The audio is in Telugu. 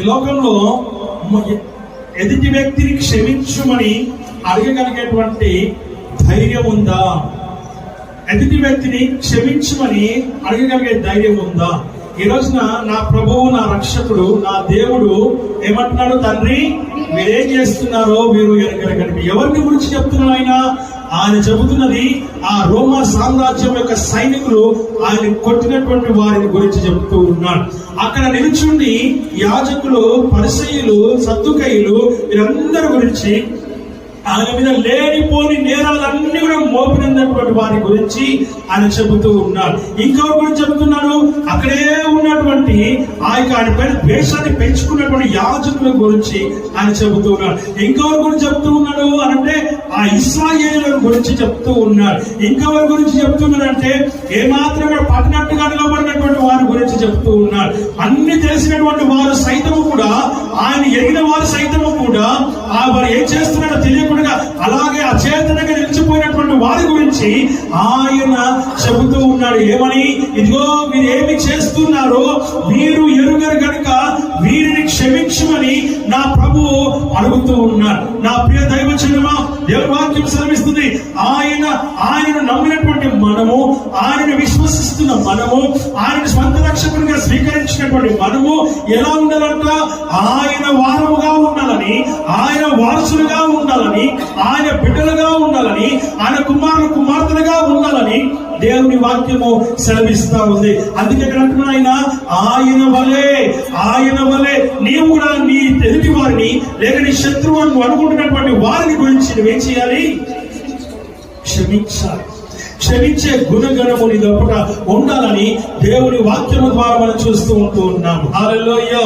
ఈ లోకంలో ఎదుటి వ్యక్తిని క్షమించమని అడగగలిగేటువంటి ధైర్యం ఉందా? ఎదుటి వ్యక్తిని క్షమించమని అడగగలిగే ధైర్యం ఉందా? ఈ రోజున నా ప్రభువు, నా రక్షకుడు, నా దేవుడు ఏమంటున్నాడు? తండ్రి, మీరేం చేస్తున్నారో మీరు ఎరగగలగండి. ఎవరిని గురించి చెప్తున్నాడు ఆయన చెబుతున్నది ఆ రోమా సామ్రాజ్యం యొక్క సైనికులు ఆయన కొట్టినటువంటి వారిని గురించి చెబుతూ ఉన్నాడు. అక్కడ నిలుచుండి యాజకులు, పరిసయ్యులు, సద్దుకయ్యులు వీరందరి గురించి, ఆయన మీద లేనిపోని నేరాలన్నీ కూడా మోపినటువంటి వారి గురించి ఆయన చెబుతూ ఉన్నాడు. ఇంకెవరి గురించి చెబుతున్నాడు? అక్కడే ఉన్నటువంటి ఆయన పైన ద్వేషాన్ని పెంచుకున్నటువంటి యాజకుల గురించి ఆయన చెబుతూ ఉన్నాడు. ఇంకెవరి గురించి చెబుతూ ఉన్నాడు అనంటే ఆ ఇశ్రాయేలుల గురించి చెప్తూ ఉన్నాడు. ఇంకెవరి గురించి చెప్తున్నాడంటే ఏమాత్రం పడినట్టుగా నిలబడినటువంటి వారి గురించి చెప్తూ ఉన్నాడు. అన్ని తెలిసినటువంటి వారు సైతము కూడా, ఆయన ఎరిగిన వారు సైతము కూడా వారు ఏం చేస్తున్నాడో తెలియకుండా అలాగే అచేతనంగా నిలిచిపోయినటువంటి వారి గురించి ఆయన చెబుతూ ఉన్నాడు. ఏమని? ఇదిగో మీరు ఏమి చేస్తున్నారో మీరు ఎరుగరు కనుక వీరిని క్షమించమని నా ప్రభువు అడుగుతూ ఉన్నాడు. నా ప్రియ దైవజనమా, దేవుని వాక్యం సెలవిస్తుంది, ఆయనను నమ్మినటువంటి మనము, ఆయనను విశ్వసిస్తున్న మనము, ఆయన స్వంత రక్షకునిగా స్వీకరించినటువంటి మనము ఎలా ఉండాలంట? ఆయన వారముగా ఉండాలని, ఆయన వారసులుగా ఉండాలని, ఆయన బిడ్డలుగా ఉండాలని, ఆయన కుమారులు కుమార్తెలుగా ఉండాలని దేవుని వాక్యము సెలవిస్తా ఉంది. అందుకే ఇక్కడ అంటున్నా ఆయన వలే నీవు కూడా నీ ఎదుటి వారిని లేక నీ శత్రువు అనుకుంటున్నటువంటి వారిని గురించి నువ్వేం చేయాలి? క్షమించాలి. క్షమించే గుణగణము నీ లోపల ఉండాలని దేవుని వాక్యము ద్వారా మనం చూస్తూ ఉంటూ ఉన్నాము. హల్లెలూయా.